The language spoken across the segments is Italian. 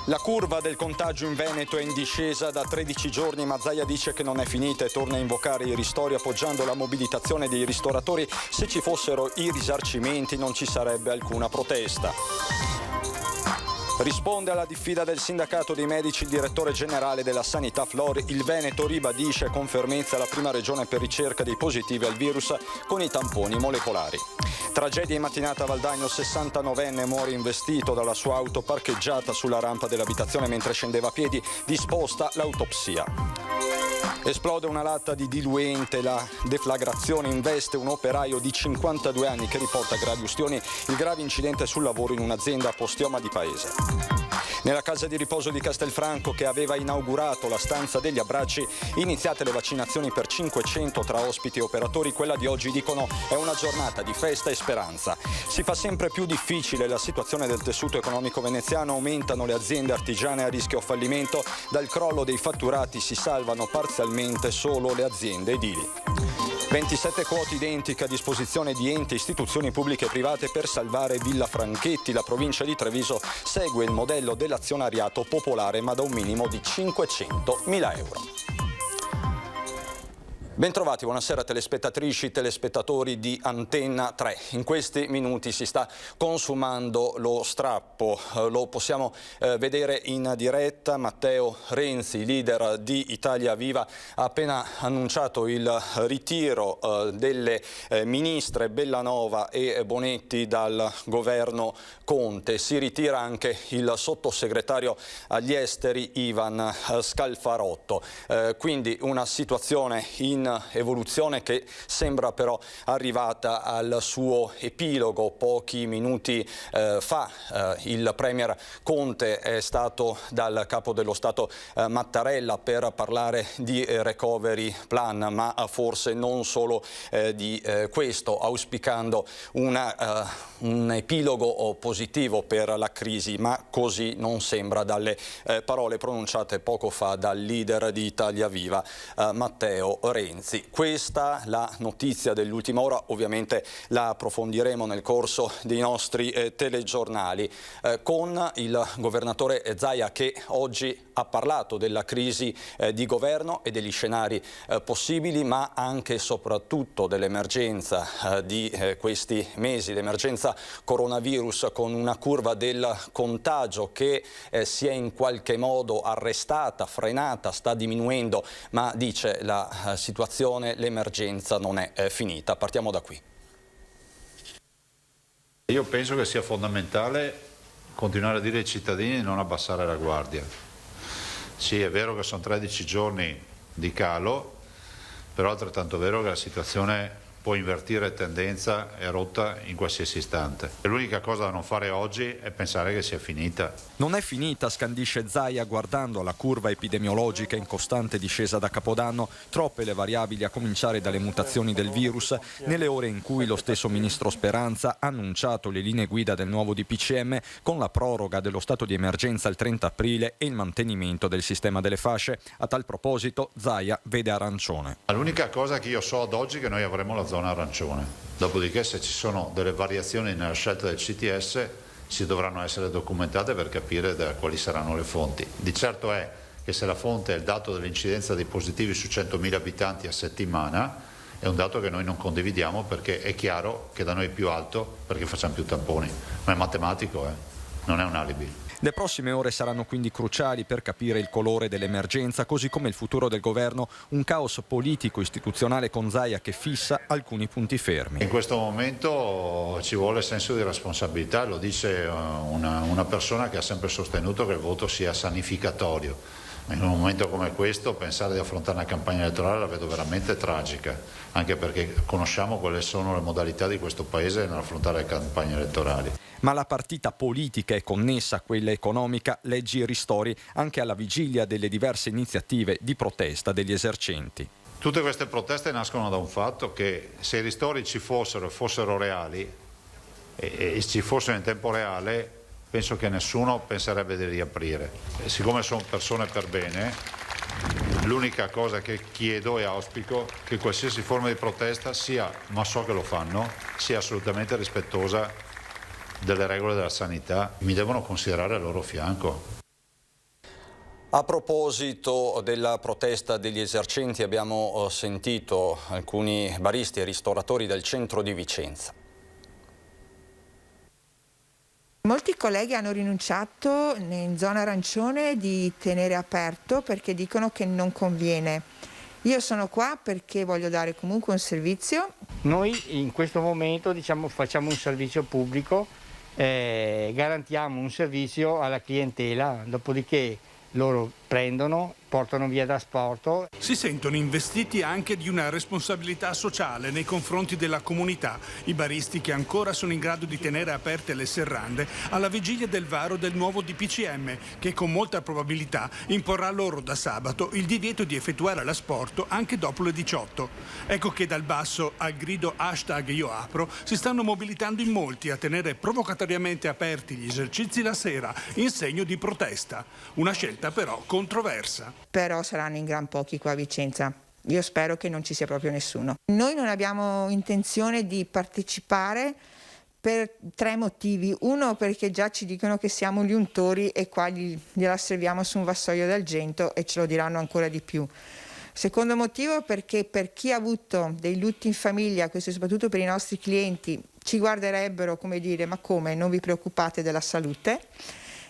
La curva del contagio in Veneto è in discesa da 13 giorni, ma Zaia dice che non è finita e torna a invocare i ristori appoggiando la mobilitazione dei ristoratori. Se ci fossero i risarcimenti non ci sarebbe alcuna protesta. Risponde alla diffida del sindacato dei medici il direttore generale della Sanità Flori. Il Veneto ribadisce con fermezza la prima regione per ricerca dei positivi al virus con i tamponi molecolari. Tragedia in mattinata a Valdagno, 69enne muore investito dalla sua auto parcheggiata sulla rampa dell'abitazione mentre scendeva a piedi, disposta l'autopsia. Esplode una latta di diluente, la deflagrazione investe un operaio di 52 anni che riporta gravi ustioni, il grave incidente sul lavoro in un'azienda a Postioma di Paese. Nella casa di riposo di Castelfranco, che aveva inaugurato la stanza degli abbracci, iniziate le vaccinazioni per 500 tra ospiti e operatori. Quella di oggi, dicono, è una giornata di festa e speranza. Si fa sempre più difficile la situazione del tessuto economico veneziano, aumentano le aziende artigiane a rischio fallimento, dal crollo dei fatturati si salvano parzialmente solo le aziende edili. 27 quote identiche a disposizione di enti e istituzioni pubbliche e private per salvare Villa Franchetti. La provincia di Treviso segue il modello dell'azionariato popolare, ma da un minimo di 500.000 euro. Bentrovati, buonasera telespettatrici, telespettatori di Antenna 3. In questi minuti si sta consumando lo strappo, lo possiamo vedere in diretta. Matteo Renzi, leader di Italia Viva, ha appena annunciato il ritiro delle ministre Bellanova e Bonetti dal governo Conte. Si ritira anche il sottosegretario agli esteri Ivan Scalfarotto. Quindi una situazione in evoluzione che sembra però arrivata al suo epilogo. Pochi minuti fa il premier Conte è stato dal capo dello Stato Mattarella per parlare di recovery plan, ma forse non solo di questo, auspicando un epilogo positivo per la crisi, ma così non sembra dalle parole pronunciate poco fa dal leader di Italia Viva, Matteo Renzi. Questa la notizia dell'ultima ora, ovviamente la approfondiremo nel corso dei nostri telegiornali con il governatore Zaia, che oggi ha parlato della crisi di governo e degli scenari possibili, ma anche e soprattutto dell'emergenza di questi mesi, l'emergenza coronavirus, con una curva del contagio che si è in qualche modo arrestata, frenata, sta diminuendo, ma dice la situazione, l'emergenza non è finita. Partiamo da qui. Io penso che sia fondamentale continuare a dire ai cittadini di non abbassare la guardia. Sì, è vero che sono 13 giorni di calo, però è altrettanto vero che la situazione può invertire tendenza e rotta in qualsiasi istante. L'unica cosa da non fare oggi è pensare che sia finita. Non è finita, scandisce Zaia guardando la curva epidemiologica in costante discesa da Capodanno, troppe le variabili a cominciare dalle mutazioni del virus, nelle ore in cui lo stesso ministro Speranza ha annunciato le linee guida del nuovo DPCM con la proroga dello stato di emergenza al 30 aprile e il mantenimento del sistema delle fasce. A tal proposito Zaia vede arancione. L'unica cosa che io so ad oggi è che noi avremo la zona arancione, dopodiché se ci sono delle variazioni nella scelta del CTS si dovranno essere documentate per capire quali saranno le fonti. Di certo è che se la fonte è il dato dell'incidenza dei positivi su 100.000 abitanti a settimana, è un dato che noi non condividiamo, perché è chiaro che da noi è più alto perché facciamo più tamponi, ma è matematico, non è un alibi. Le prossime ore saranno quindi cruciali per capire il colore dell'emergenza, così come il futuro del governo, un caos politico-istituzionale con Zaia che fissa alcuni punti fermi. In questo momento ci vuole senso di responsabilità, lo dice una persona che ha sempre sostenuto che il voto sia sanificatorio. In un momento come questo pensare di affrontare una campagna elettorale la vedo veramente tragica, anche perché conosciamo quali sono le modalità di questo Paese nell'affrontare le campagne elettorali. Ma la partita politica è connessa a quella economica, leggi i ristori, anche alla vigilia delle diverse iniziative di protesta degli esercenti. Tutte queste proteste nascono da un fatto: che se i ristori ci fossero reali e ci fossero in tempo reale, penso che nessuno penserebbe di riaprire. E siccome sono persone per bene, l'unica cosa che chiedo e auspico è che qualsiasi forma di protesta sia, ma so che lo fanno, sia assolutamente rispettosa delle regole della sanità. Mi devono considerare al loro fianco. A proposito della protesta degli esercenti, abbiamo sentito alcuni baristi e ristoratori del centro di Vicenza. Molti colleghi hanno rinunciato in zona arancione di tenere aperto perché dicono che non conviene. Io sono qua perché voglio dare comunque un servizio. Noi in questo momento facciamo un servizio pubblico, garantiamo un servizio alla clientela, dopodiché loro prendono, portano via da sporto. Si sentono investiti anche di una responsabilità sociale nei confronti della comunità, i baristi che ancora sono in grado di tenere aperte le serrande alla vigilia del varo del nuovo DPCM, che con molta probabilità imporrà loro da sabato il divieto di effettuare l'asporto anche dopo le 18. Ecco che dal basso al grido #IoApro si stanno mobilitando in molti a tenere provocatoriamente aperti gli esercizi la sera in segno di protesta. Una scelta però controversa. Però saranno in gran pochi qua a Vicenza. Io spero che non ci sia proprio nessuno. Noi non abbiamo intenzione di partecipare per 3 motivi. Uno, perché già ci dicono che siamo gli untori e qua gliela serviamo su un vassoio d'argento e ce lo diranno ancora di più. Secondo motivo, perché per chi ha avuto dei lutti in famiglia, questo soprattutto per i nostri clienti, ci guarderebbero come dire: ma come, non vi preoccupate della salute?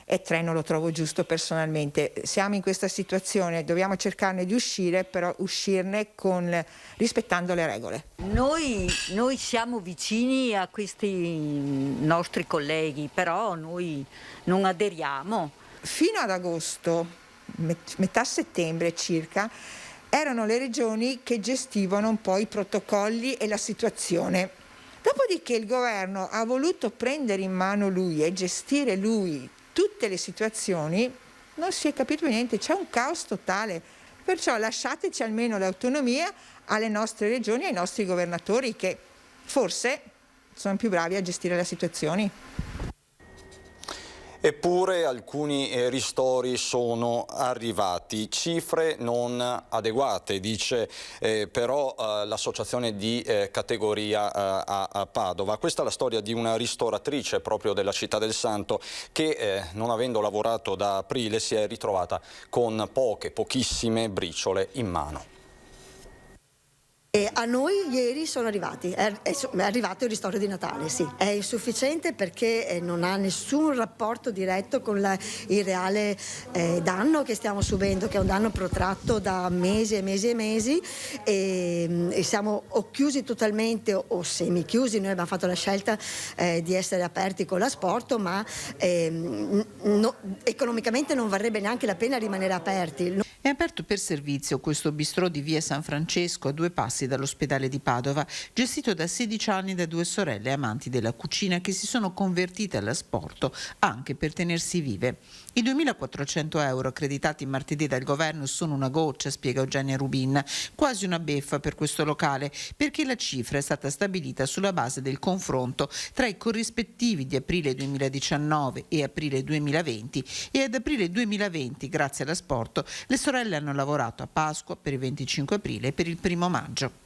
E 3, non lo trovo giusto personalmente. Siamo in questa situazione, dobbiamo cercarne di uscire, però uscirne rispettando le regole. Noi siamo vicini a questi nostri colleghi, però noi non aderiamo. Fino ad agosto, metà settembre circa, erano le regioni che gestivano un po' i protocolli e la situazione. Dopodiché il governo ha voluto prendere in mano lui e gestire lui tutte le situazioni, non si è capito niente, c'è un caos totale. Perciò lasciateci almeno l'autonomia alle nostre regioni e ai nostri governatori, che forse sono più bravi a gestire le situazioni. Eppure alcuni ristori sono arrivati, cifre non adeguate, dice però l'associazione di categoria a Padova. Questa è la storia di una ristoratrice proprio della Città del Santo che non avendo lavorato da aprile si è ritrovata con pochissime briciole in mano. A noi ieri sono arrivati, è arrivato il ristoro di Natale, sì. È insufficiente perché non ha nessun rapporto diretto con il reale danno che stiamo subendo, che è un danno protratto da mesi e mesi e mesi, e siamo o chiusi totalmente o semi-chiusi. Noi abbiamo fatto la scelta di essere aperti con l'asporto, ma economicamente non varrebbe neanche la pena rimanere aperti. È aperto per servizio questo bistrò di via San Francesco, a 2 passi dall'ospedale di Padova, gestito da 16 anni da 2 sorelle amanti della cucina che si sono convertite all'asporto anche per tenersi vive. I 2.400 euro accreditati martedì dal governo sono una goccia, spiega Eugenia Rubin, quasi una beffa per questo locale, perché la cifra è stata stabilita sulla base del confronto tra i corrispettivi di aprile 2019 e aprile 2020, e ad aprile 2020, grazie all'asporto, le sorelle hanno lavorato a Pasqua, per il 25 aprile e per il 1 maggio.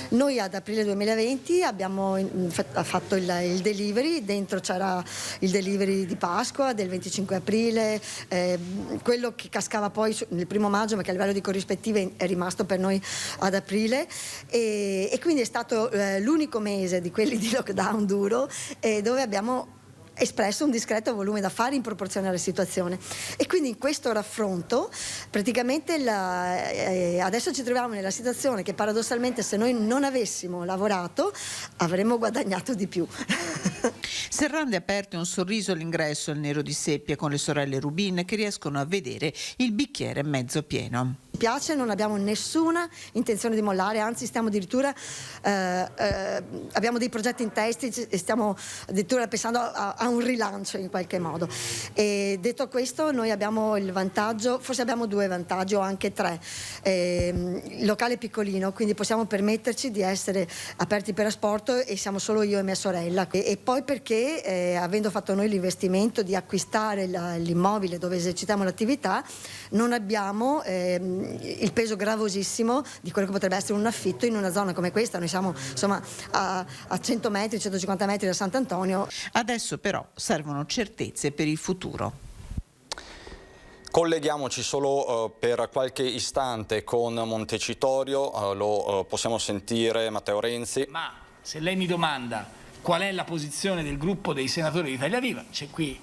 Noi ad aprile 2020 abbiamo fatto il delivery, dentro c'era il delivery di Pasqua del 25 aprile, quello che cascava poi nel 1 maggio, ma che a livello di corrispettive è rimasto per noi ad aprile, e quindi è stato l'unico mese di quelli di lockdown duro dove abbiamo espresso un discreto volume d'affari in proporzione alla situazione, e quindi in questo raffronto praticamente adesso ci troviamo nella situazione che paradossalmente se noi non avessimo lavorato avremmo guadagnato di più. Serrande aperte, un sorriso all'ingresso al Nero di Seppia con le sorelle Rubin che riescono a vedere il bicchiere mezzo pieno. Mi piace, non abbiamo nessuna intenzione di mollare, anzi stiamo addirittura abbiamo dei progetti in testa e stiamo addirittura pensando a un rilancio in qualche modo. E detto questo, noi abbiamo il vantaggio, forse abbiamo 2 vantaggi o anche 3. Il locale è piccolino, quindi possiamo permetterci di essere aperti per asporto e siamo solo io e mia sorella, e poi perché avendo fatto noi l'investimento di acquistare l'immobile dove esercitiamo l'attività, non abbiamo il peso gravosissimo di quello che potrebbe essere un affitto in una zona come questa. Noi siamo insomma a 100 metri, 150 metri da Sant'Antonio. Adesso però servono certezze per il futuro. Colleghiamoci solo per qualche istante con Montecitorio, lo possiamo sentire Matteo Renzi. Ma se lei mi domanda qual è la posizione del gruppo dei senatori di Italia Viva, c'è qui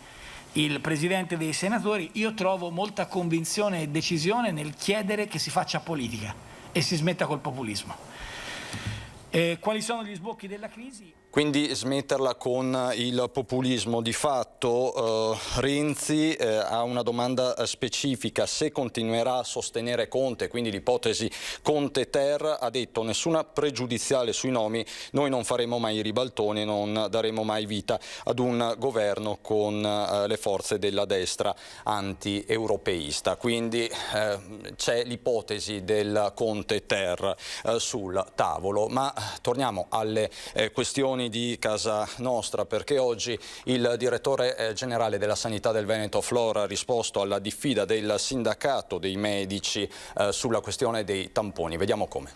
il presidente dei senatori, io trovo molta convinzione e decisione nel chiedere che si faccia politica e si smetta col populismo. Quali sono gli sbocchi della crisi? Quindi smetterla con il populismo. Di fatto Renzi ha una domanda specifica: se continuerà a sostenere Conte, quindi l'ipotesi Conte-Ter, ha detto nessuna pregiudiziale sui nomi, noi non faremo mai i ribaltoni, non daremo mai vita ad un governo con le forze della destra anti-europeista. Quindi c'è l'ipotesi del Conte-Ter sul tavolo. Ma torniamo alle questioni di casa nostra, perché oggi il direttore generale della Sanità del Veneto Flora ha risposto alla diffida del sindacato dei medici sulla questione dei tamponi. Vediamo come.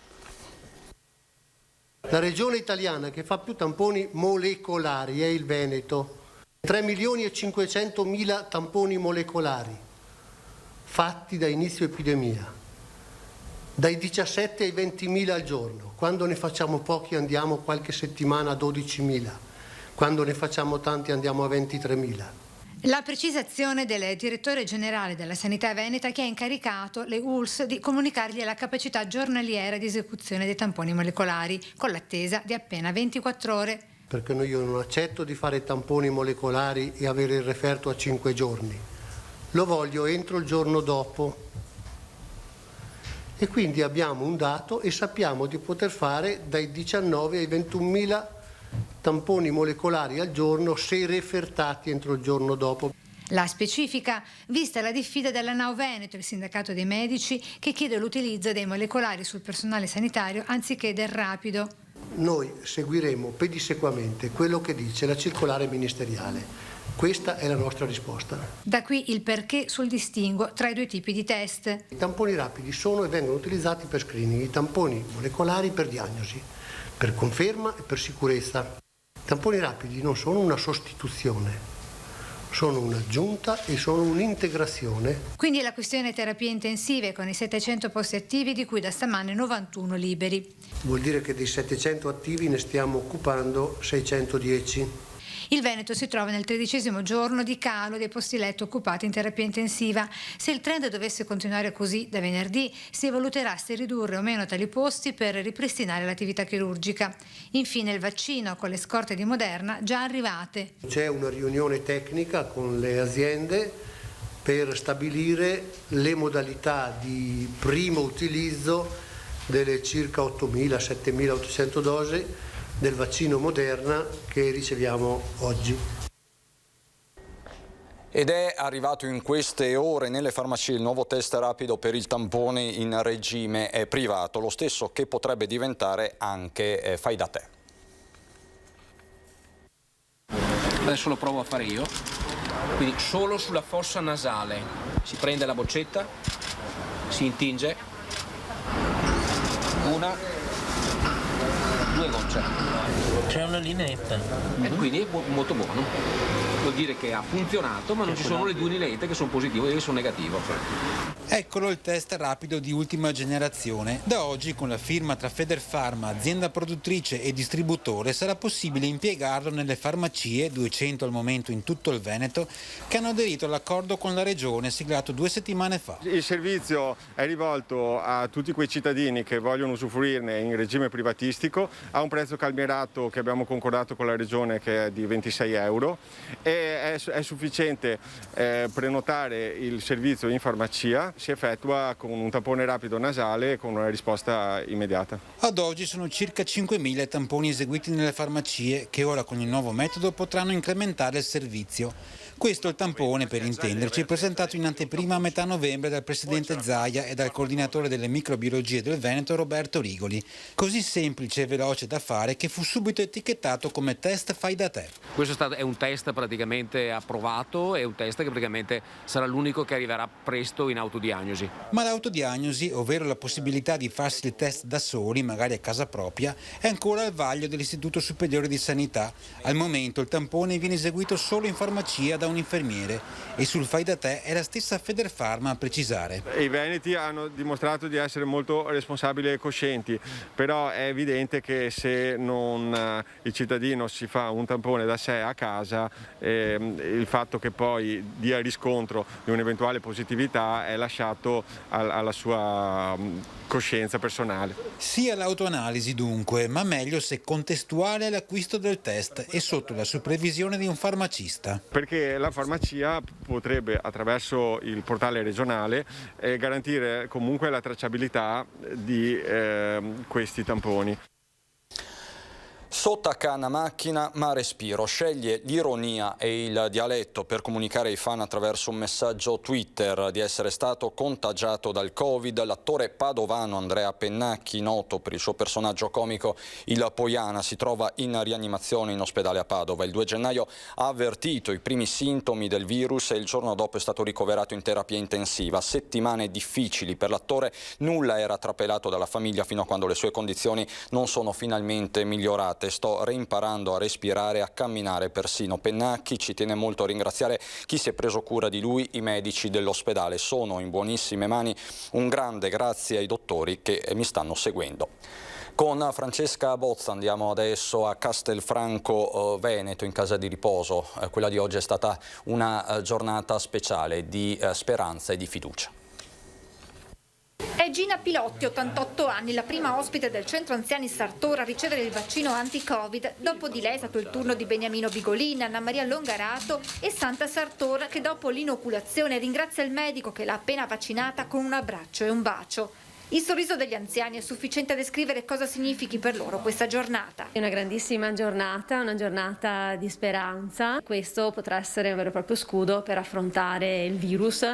La regione italiana che fa più tamponi molecolari è il Veneto. 3.500.000 tamponi molecolari fatti da inizio epidemia, dai 17 ai 20.000 al giorno. Quando ne facciamo pochi andiamo qualche settimana a 12.000, quando ne facciamo tanti andiamo a 23.000. La precisazione del direttore generale della Sanità Veneta, che ha incaricato le ULSS di comunicargli la capacità giornaliera di esecuzione dei tamponi molecolari, con l'attesa di appena 24 ore. Perché io non accetto di fare tamponi molecolari e avere il referto a 5 giorni. Lo voglio entro il giorno dopo. E quindi abbiamo un dato e sappiamo di poter fare dai 19 ai 21.000 tamponi molecolari al giorno se refertati entro il giorno dopo. La specifica, vista la diffida della NAO Veneto, il sindacato dei medici, che chiede l'utilizzo dei molecolari sul personale sanitario anziché del rapido. Noi seguiremo pedissequamente quello che dice la circolare ministeriale. Questa è la nostra risposta. Da qui il perché sul distinguo tra i due tipi di test. I tamponi rapidi sono e vengono utilizzati per screening, i tamponi molecolari per diagnosi, per conferma e per sicurezza. I tamponi rapidi non sono una sostituzione, sono un'aggiunta e sono un'integrazione. Quindi la questione terapie intensive con i 700 posti attivi, di cui da stamane 91 liberi. Vuol dire che dei 700 attivi ne stiamo occupando 610. Il Veneto si trova nel 13° giorno di calo dei posti letto occupati in terapia intensiva. Se il trend dovesse continuare così, da venerdì si valuterà se ridurre o meno tali posti per ripristinare l'attività chirurgica. Infine il vaccino con le scorte di Moderna già arrivate. C'è una riunione tecnica con le aziende per stabilire le modalità di primo utilizzo delle circa 8.000-7.800 dosi del vaccino Moderna che riceviamo oggi. Ed è arrivato in queste ore nelle farmacie il nuovo test rapido per il tampone in regime privato, lo stesso che potrebbe diventare anche fai da te. Adesso lo provo a fare io, quindi solo sulla fossa nasale. Si prende la boccetta, si intinge, 1, 2 gocce. C'è una lineetta. Quindi è molto buono. Vuol dire che ha funzionato, ma non ci sono le 2 lineette che sono positive e che sono negative. Eccolo il test rapido di ultima generazione. Da oggi, con la firma tra Federpharma, azienda produttrice e distributore, sarà possibile impiegarlo nelle farmacie, 200 al momento in tutto il Veneto, che hanno aderito all'accordo con la Regione siglato 2 settimane fa. Il servizio è rivolto a tutti quei cittadini che vogliono usufruirne in regime privatistico, a un prezzo calmierato che abbiamo concordato con la Regione, che è di 26 euro, e è sufficiente prenotare il servizio in farmacia. Si effettua con un tampone rapido nasale e con una risposta immediata. Ad oggi sono circa 5.000 tamponi eseguiti nelle farmacie che ora con il nuovo metodo potranno incrementare il servizio. Questo è il tampone, per intenderci, presentato in anteprima a metà novembre dal presidente Zaia e dal coordinatore delle microbiologie del Veneto Roberto Rigoli. Così semplice e veloce da fare che fu subito etichettato come test fai da te. Questo è un test praticamente approvato, è un test che praticamente sarà l'unico che arriverà presto in autodiagnosi. Ma l'autodiagnosi, ovvero la possibilità di farsi il test da soli, magari a casa propria, è ancora al vaglio dell'Istituto Superiore di Sanità. Al momento il tampone viene eseguito solo in farmacia da un infermiere e sul fai da te è la stessa Federfarma a precisare. I veneti hanno dimostrato di essere molto responsabili e coscienti, però è evidente che se il cittadino si fa un tampone da sé a casa, il fatto che poi dia riscontro di un'eventuale positività è lasciato alla sua coscienza personale. Sia l'autoanalisi dunque, ma meglio se contestuale all'acquisto del test e sotto la supervisione di un farmacista. Perché la farmacia potrebbe, attraverso il portale regionale, garantire comunque la tracciabilità di questi tamponi. Sottacana macchina ma respiro, sceglie l'ironia e il dialetto per comunicare ai fan attraverso un messaggio Twitter di essere stato contagiato dal Covid. L'attore padovano Andrea Pennacchi, noto per il suo personaggio comico Il Poiana, si trova in rianimazione in ospedale a Padova. Il 2 gennaio ha avvertito i primi sintomi del virus e il giorno dopo è stato ricoverato in terapia intensiva. Settimane difficili per l'attore, nulla era trapelato dalla famiglia fino a quando le sue condizioni non sono finalmente migliorate. Sto reimparando a respirare, a camminare persino. Pennacchi ci tiene molto a ringraziare chi si è preso cura di lui, i medici dell'ospedale. Sono in buonissime mani, un grande grazie ai dottori che mi stanno seguendo. Con Francesca Bozza andiamo adesso a Castelfranco Veneto, in casa di riposo. Quella di oggi è stata una giornata speciale di speranza e di fiducia. È Gina Pilotti, 88 anni, la prima ospite del centro anziani Sartora a ricevere il vaccino anti-Covid. Dopo di lei è stato il turno di Beniamino Bigolin, Anna Maria Longarato e Santa Sartora, che dopo l'inoculazione ringrazia il medico che l'ha appena vaccinata con un abbraccio e un bacio. Il sorriso degli anziani è sufficiente a descrivere cosa significhi per loro questa giornata. È una grandissima giornata, una giornata di speranza. Questo potrà essere un vero e proprio scudo per affrontare il virus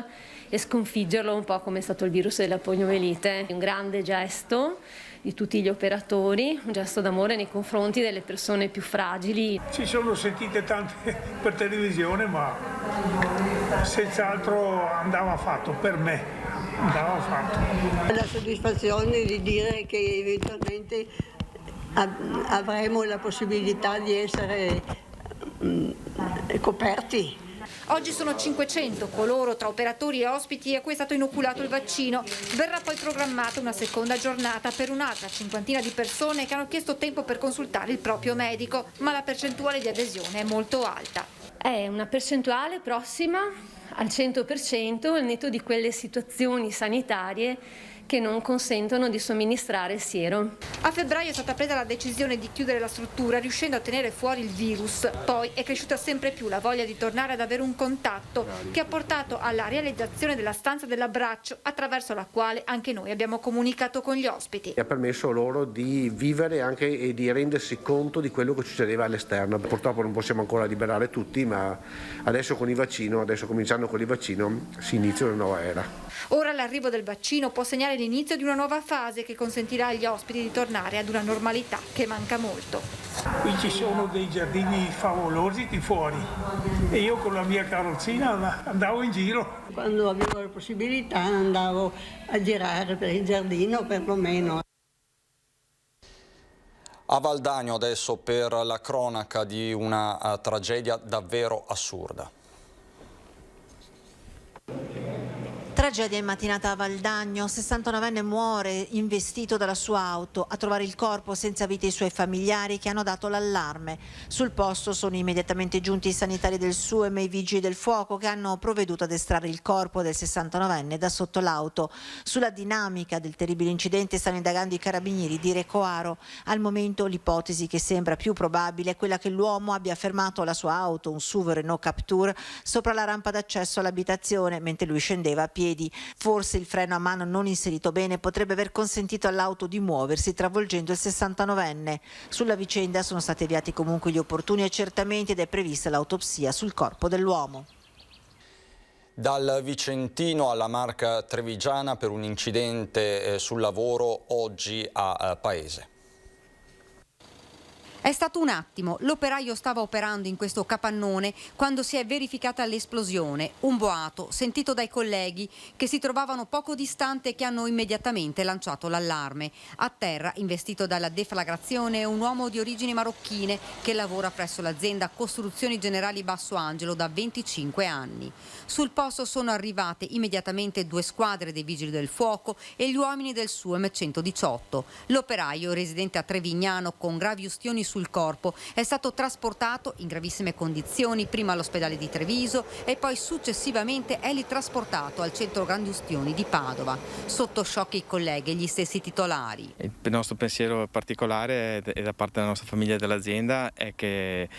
e sconfiggerlo un po' come è stato il virus della poliomielite. Un grande gesto di tutti gli operatori, un gesto d'amore nei confronti delle persone più fragili. Ci sono sentite tante per televisione, ma senz'altro andava fatto per me. Andava fatto. La soddisfazione di dire che eventualmente avremo la possibilità di essere coperti. Oggi sono 500 coloro tra operatori e ospiti a cui è stato inoculato il vaccino. Verrà poi programmata una seconda giornata per un'altra cinquantina di persone che hanno chiesto tempo per consultare il proprio medico, ma la percentuale di adesione è molto alta. È una percentuale prossima al 100% al netto di quelle situazioni sanitarie che non consentono di somministrare il siero. A febbraio è stata presa la decisione di chiudere la struttura, riuscendo a tenere fuori il virus. Poi è cresciuta sempre più la voglia di tornare ad avere un contatto, che ha portato alla realizzazione della stanza dell'abbraccio, attraverso la quale anche noi abbiamo comunicato con gli ospiti. Ha permesso loro di vivere anche e di rendersi conto di quello che succedeva all'esterno. Purtroppo non possiamo ancora liberare tutti, ma adesso con il vaccino, cominciando con il vaccino, si inizia una nuova era. Ora l'arrivo del vaccino può segnare l'inizio di una nuova fase che consentirà agli ospiti di tornare ad una normalità che manca molto. Qui ci sono dei giardini favolosi di fuori e io con la mia carrozzina andavo in giro. Quando avevo la possibilità andavo a girare per il giardino perlomeno. A Valdagno adesso per la cronaca di una tragedia davvero assurda. Tragedia in mattinata a Valdagno, 69enne muore investito dalla sua auto. A trovare il corpo senza vita i suoi familiari che hanno dato l'allarme. Sul posto sono immediatamente giunti i sanitari del SUEM e i vigili del fuoco che hanno provveduto ad estrarre il corpo del 69enne da sotto l'auto. Sulla dinamica del terribile incidente stanno indagando i carabinieri di Recoaro. Al momento l'ipotesi che sembra più probabile è quella che l'uomo abbia fermato la sua auto, un SUV Renault Captur, sopra la rampa d'accesso all'abitazione mentre lui scendeva a piedi. Forse il freno a mano non inserito bene potrebbe aver consentito all'auto di muoversi travolgendo il 69enne. Sulla vicenda sono stati avviati comunque gli opportuni accertamenti ed è prevista l'autopsia sul corpo dell'uomo. Dal Vicentino alla Marca Trevigiana per un incidente sul lavoro oggi a Paese. È stato un attimo, l'operaio stava operando in questo capannone quando si è verificata l'esplosione, un boato sentito dai colleghi che si trovavano poco distante e che hanno immediatamente lanciato l'allarme. A terra, investito dalla deflagrazione, un uomo di origini marocchine che lavora presso l'azienda Costruzioni Generali Basso Angelo da 25 anni. Sul posto sono arrivate immediatamente 2 squadre dei vigili del fuoco e gli uomini del SUEM 118. L'operaio, residente a Trevignano con gravi ustioni sul corpo, è stato trasportato in gravissime condizioni prima all'ospedale di Treviso e poi successivamente è ritrasportato al centro grandi ustioni di Padova. Sotto shock i colleghi e gli stessi titolari. Il nostro pensiero particolare è da parte della nostra famiglia e dell'azienda è che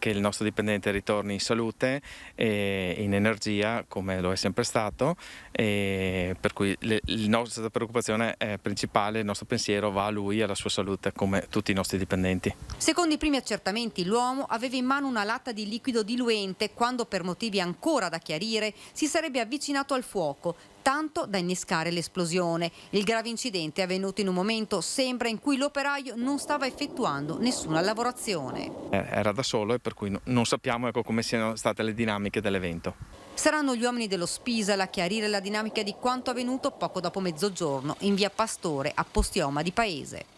il nostro dipendente ritorni in salute e in energia come lo è sempre stato, e per cui la nostra preoccupazione principale, il nostro pensiero va a lui e alla sua salute come tutti i nostri dipendenti. Secondo i primi accertamenti l'uomo aveva in mano una latta di liquido diluente quando, per motivi ancora da chiarire, si sarebbe avvicinato al fuoco, tanto da innescare l'esplosione. Il grave incidente è avvenuto in un momento, sembra, in cui l'operaio non stava effettuando nessuna lavorazione. Era da solo e per cui non sappiamo come siano state le dinamiche dell'evento. Saranno gli uomini dello Spisal a chiarire la dinamica di quanto avvenuto poco dopo mezzogiorno in via Pastore a Postioma di Paese.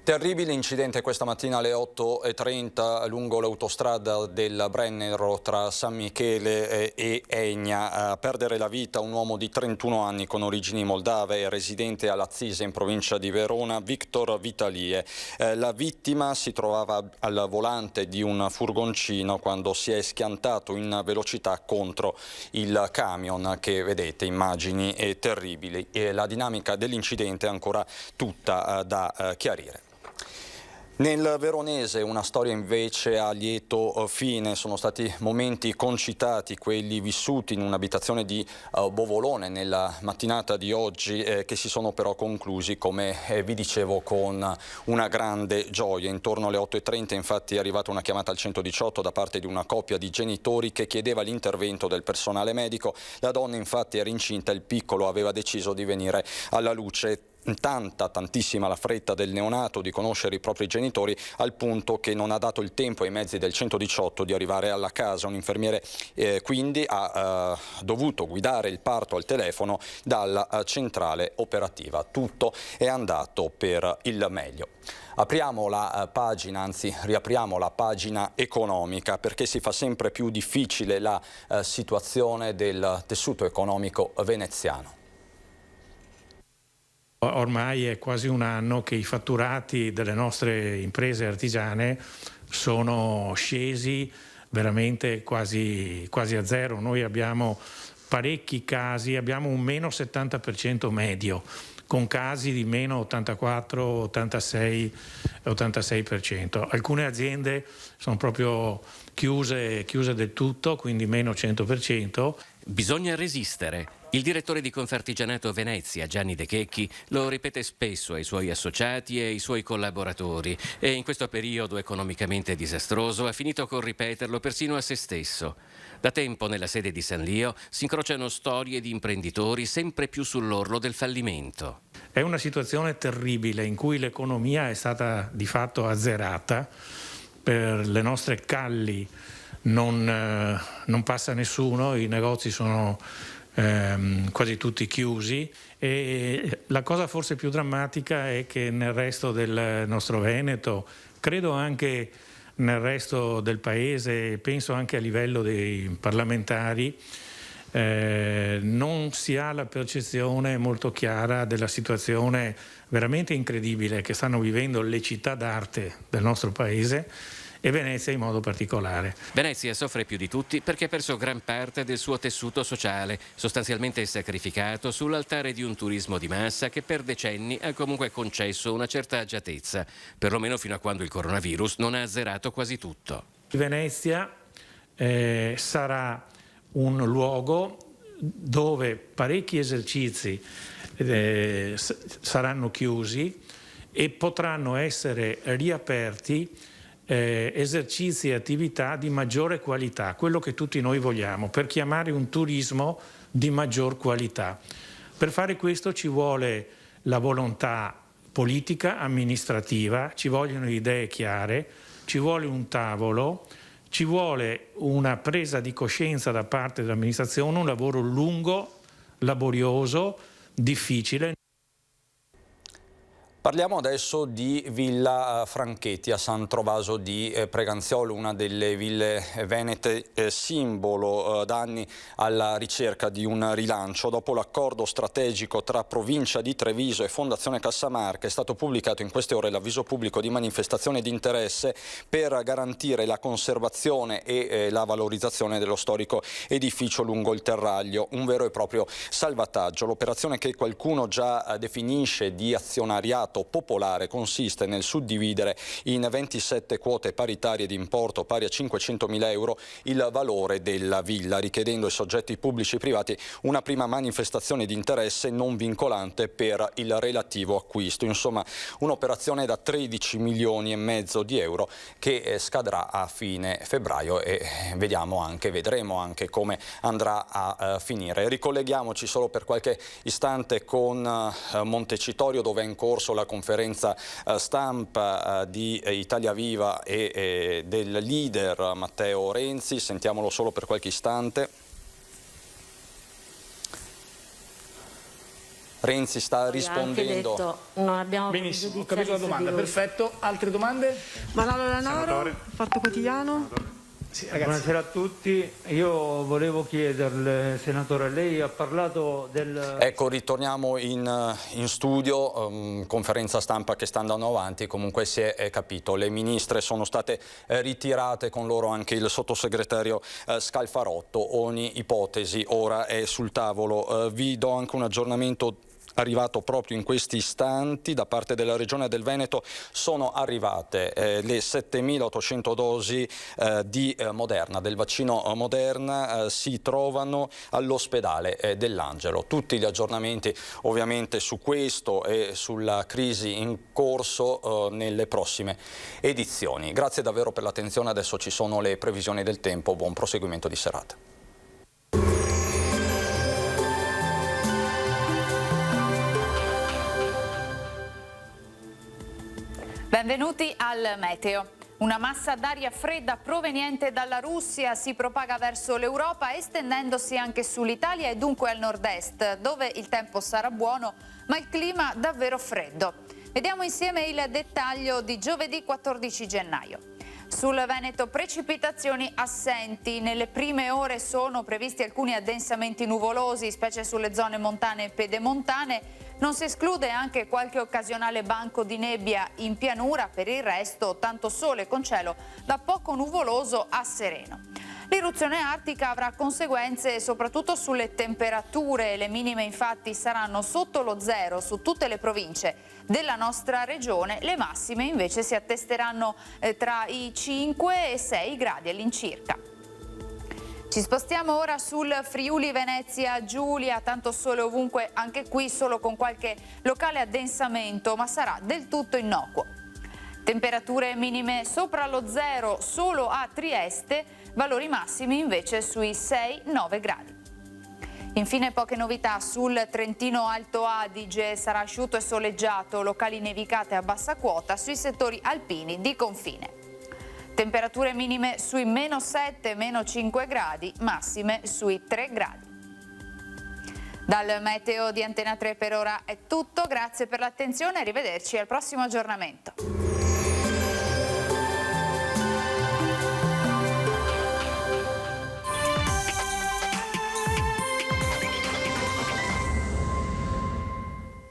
Terribile incidente questa mattina alle 8:30 lungo l'autostrada del Brennero tra San Michele e Egna. A perdere la vita un uomo di 31 anni con origini moldave e residente a Lazzise in provincia di Verona, Victor Vitalie. La vittima si trovava al volante di un furgoncino quando si è schiantato in velocità contro il camion che vedete, immagini terribili. E la dinamica dell'incidente è ancora tutta da chiarire. Nel veronese una storia invece a lieto fine, sono stati momenti concitati, quelli vissuti in un'abitazione di Bovolone nella mattinata di oggi, che si sono però conclusi, come vi dicevo, con una grande gioia. Intorno alle 8:30 infatti è arrivata una chiamata al 118 da parte di una coppia di genitori che chiedeva l'intervento del personale medico. La donna infatti era incinta, il piccolo aveva deciso di venire alla luce. Tantissima la fretta del neonato di conoscere i propri genitori, al punto che non ha dato il tempo ai mezzi del 118 di arrivare alla casa. Un infermiere quindi ha dovuto guidare il parto al telefono dalla centrale operativa. Tutto è andato per il meglio. Apriamo la pagina, anzi riapriamo la pagina economica, perché si fa sempre più difficile la situazione del tessuto economico veneziano. Ormai è quasi un anno che i fatturati delle nostre imprese artigiane sono scesi veramente quasi a zero. Noi abbiamo parecchi casi, abbiamo un meno 70% medio, con casi di meno 84, 86, 86%. Alcune aziende sono proprio chiuse del tutto, quindi meno 100%. Bisogna resistere. Il direttore di Confartigianato Venezia, Gianni De Checchi, lo ripete spesso ai suoi associati e ai suoi collaboratori e in questo periodo economicamente disastroso ha finito con ripeterlo persino a se stesso. Da tempo nella sede di San Lio si incrociano storie di imprenditori sempre più sull'orlo del fallimento. È una situazione terribile in cui l'economia è stata di fatto azzerata. Per le nostre calli non passa nessuno, i negozi sono quasi tutti chiusi e la cosa forse più drammatica è che nel resto del nostro Veneto, credo anche nel resto del paese, penso anche a livello dei parlamentari, non si ha la percezione molto chiara della situazione veramente incredibile che stanno vivendo le città d'arte del nostro paese e Venezia in modo particolare. Venezia soffre più di tutti perché ha perso gran parte del suo tessuto sociale, sostanzialmente sacrificato sull'altare di un turismo di massa che per decenni ha comunque concesso una certa agiatezza, perlomeno fino a quando il coronavirus non ha azzerato quasi tutto. Venezia sarà un luogo dove parecchi esercizi saranno chiusi e potranno essere riaperti esercizi e attività di maggiore qualità, quello che tutti noi vogliamo, per chiamare un turismo di maggior qualità. Per fare questo ci vuole la volontà politica, amministrativa, ci vogliono idee chiare, ci vuole un tavolo, ci vuole una presa di coscienza da parte dell'amministrazione, un lavoro lungo, laborioso, difficile. Parliamo adesso di Villa Franchetti a San Trovaso di Preganziolo, una delle ville venete simbolo da anni alla ricerca di un rilancio. Dopo l'accordo strategico tra provincia di Treviso e Fondazione Cassamarca è stato pubblicato in queste ore l'avviso pubblico di manifestazione di interesse per garantire la conservazione e la valorizzazione dello storico edificio lungo il Terraglio, un vero e proprio salvataggio. L'operazione che qualcuno già definisce di azionariato popolare consiste nel suddividere in 27 quote paritarie di importo pari a 500.000 euro il valore della villa, richiedendo ai soggetti pubblici e privati una prima manifestazione di interesse non vincolante per il relativo acquisto. Insomma, un'operazione da 13 milioni e mezzo di euro che scadrà a fine febbraio e vedremo anche come andrà a finire. Ricolleghiamoci solo per qualche istante con Montecitorio, dove è in corso la conferenza stampa di Italia Viva e del leader Matteo Renzi. Sentiamolo solo per qualche istante. Renzi sta rispondendo. Detto, non abbiamo benissimo, ho capito la domanda, perfetto. Altre domande? Manolo Lanaro, Fatto Quotidiano. Sì, ragazzi. Buonasera a tutti, io volevo chiederle, senatore, lei ha parlato del... Ecco, ritorniamo in studio, conferenza stampa che sta andando avanti, comunque si è capito, le ministre sono state ritirate, con loro anche il sottosegretario Scalfarotto, ogni ipotesi ora è sul tavolo. Vi do anche un aggiornamento arrivato proprio in questi istanti da parte della Regione del Veneto. Sono arrivate le 7.800 dosi di Moderna, del vaccino Moderna, si trovano all'ospedale dell'Angelo. Tutti gli aggiornamenti ovviamente su questo e sulla crisi in corso nelle prossime edizioni. Grazie davvero per l'attenzione, adesso ci sono le previsioni del tempo, buon proseguimento di serata. Benvenuti al meteo. Una massa d'aria fredda proveniente dalla Russia si propaga verso l'Europa, estendendosi anche sull'Italia e dunque al nord-est, dove il tempo sarà buono, ma il clima davvero freddo. Vediamo insieme il dettaglio di giovedì 14 gennaio. Sul Veneto precipitazioni assenti, nelle prime ore sono previsti alcuni addensamenti nuvolosi, specie sulle zone montane e pedemontane. Non si esclude anche qualche occasionale banco di nebbia in pianura, per il resto tanto sole con cielo da poco nuvoloso a sereno. L'irruzione artica avrà conseguenze soprattutto sulle temperature, le minime infatti saranno sotto lo zero su tutte le province della nostra regione, le massime invece si attesteranno tra i 5 e 6 gradi all'incirca. Ci spostiamo ora sul Friuli Venezia Giulia, tanto sole ovunque, anche qui solo con qualche locale addensamento, ma sarà del tutto innocuo. Temperature minime sopra lo zero solo a Trieste, valori massimi invece sui 6-9 gradi. Infine poche novità sul Trentino Alto Adige, sarà asciutto e soleggiato, locali nevicate a bassa quota sui settori alpini di confine. Temperature minime sui -7-5 gradi, massime sui 3 gradi. Dal meteo di Antena 3 per ora è tutto, grazie per l'attenzione e arrivederci al prossimo aggiornamento.